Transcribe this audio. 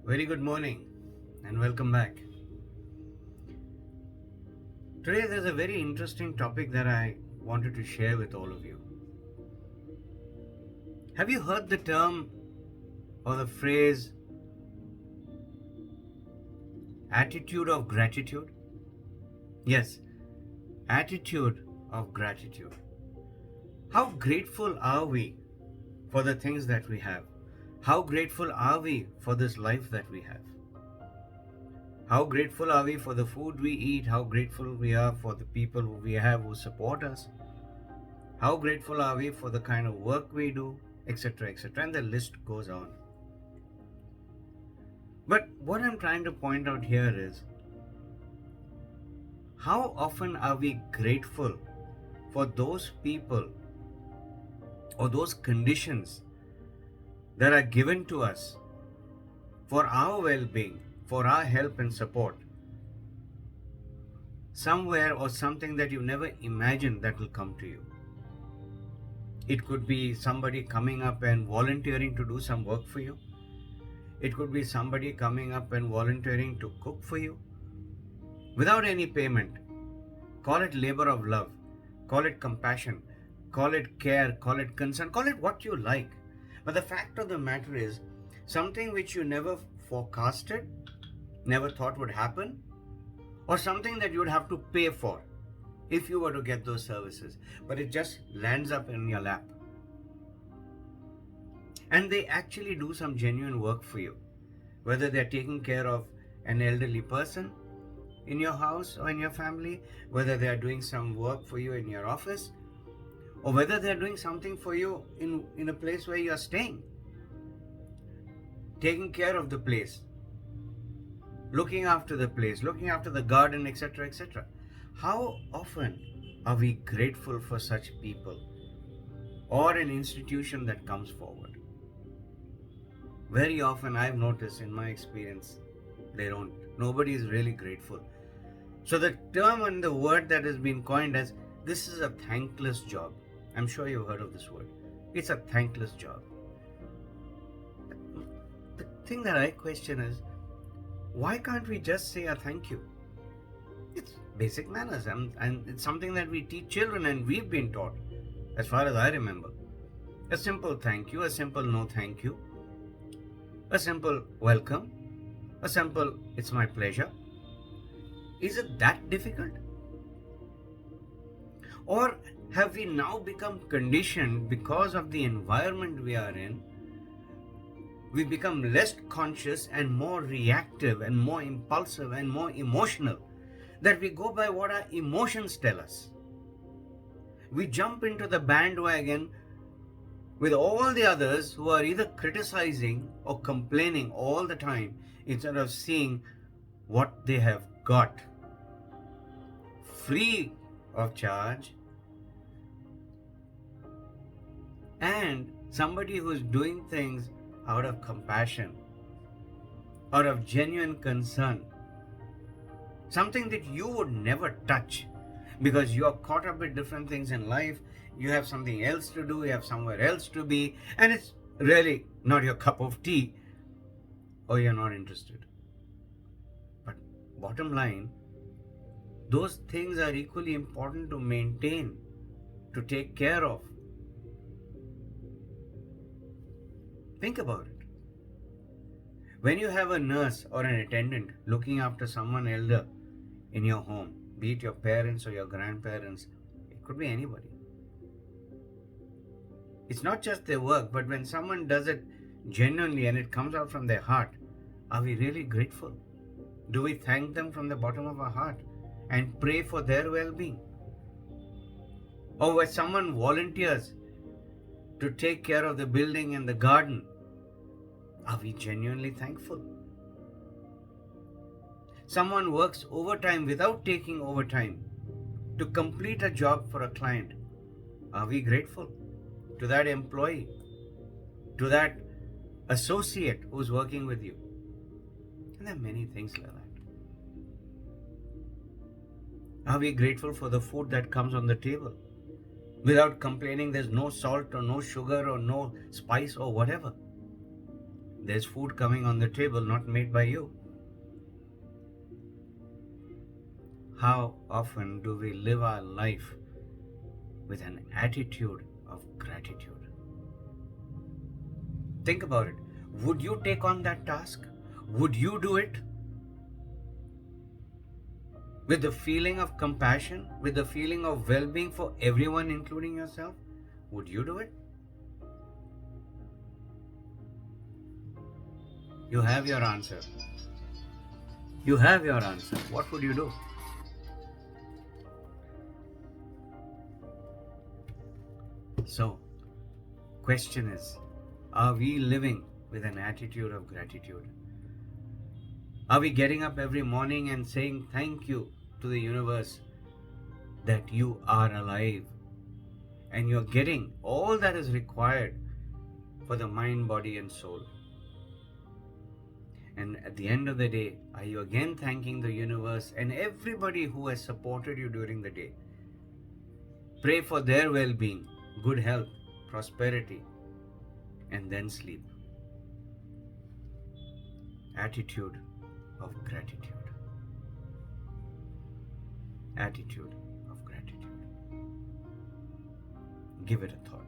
Very good morning and welcome back. Today there's a very interesting topic that I wanted to share with all of you. Have you heard the term or the phrase attitude of gratitude? Yes, attitude of gratitude. How grateful are we for the things that we have? How grateful are we for this life that we have? How grateful are we for the food we eat? How grateful we are for the people who we have who support us? How grateful are we for the kind of work we do, etc., etc., and the list goes on. But what I'm trying to point out here is how often are we grateful for those people or those conditions that are given to us for our well being, for our help and support, somewhere or something that you never imagined that will come to you. It could be somebody coming up and volunteering to do some work for you. It could be somebody coming up and volunteering to cook for you without any payment. Call it labor of love, call it compassion, call it care, call it concern, call it what you like. But the fact of the matter is, something which you never forecasted, never thought would happen, or something that you would have to pay for if you were to get those services, but it just lands up in your lap. And they actually do some genuine work for you, whether they're taking care of an elderly person in your house or in your family, whether they are doing some work for you in your office, or whether they are doing something for you in a place where you are staying, taking care of the place, looking after the place, looking after the garden, etc., etc. How often are we grateful for such people or an institution that comes forward? Very often, I've noticed in my experience, they don't. Nobody is really grateful. So the term and the word that has been coined as this is a thankless job. I'm sure you've heard of this word. It's a thankless job. The thing that I question is, why can't we just say a thank you? It's basic manners, and it's something that we teach children and we've been taught, as far as I remember. A simple thank you, a simple no thank you, a simple welcome, a simple it's my pleasure. Is it that difficult? Or have we now become conditioned because of the environment we are in? We become less conscious and more reactive and more impulsive and more emotional, that we go by what our emotions tell us. We jump into the bandwagon with all the others who are either criticizing or complaining all the time instead of seeing what they have got free of charge, and somebody who is doing things out of compassion, out of genuine concern, something that you would never touch because you are caught up with different things in life. You have something else to do, you have somewhere else to be, and it's really not your cup of tea, or you're not interested. But bottom line, those things are equally important to maintain, to take care of. Think about it. When you have a nurse or an attendant looking after someone elder in your home, be it your parents or your grandparents, it could be anybody. It's not just their work, but when someone does it genuinely and it comes out from their heart, are we really grateful? Do we thank them from the bottom of our heart and pray for their well-being? Or when someone volunteers to take care of the building and the garden, are we genuinely thankful? Someone works overtime without taking overtime to complete a job for a client. Are we grateful to that employee, to that associate who's working with you? And there are many things like that. Are we grateful for the food that comes on the table without complaining there's no salt or no sugar or no spice or whatever? There's food coming on the table not made by you. How often do we live our life with an attitude of gratitude? Think about it. Would you take on that task? Would you do it with the feeling of compassion, with the feeling of well being for everyone, including yourself? Would you do it? You have your answer. You have your answer. What would you do? So, question is, are we living with an attitude of gratitude? Are we getting up every morning and saying thank you to the universe that you are alive and you're getting all that is required for the mind, body, and soul? And at the end of the day, are you again thanking the universe and everybody who has supported you during the day? Pray for their well being, good health, prosperity, and then sleep. Attitude of gratitude. Attitude of gratitude. Give it a thought.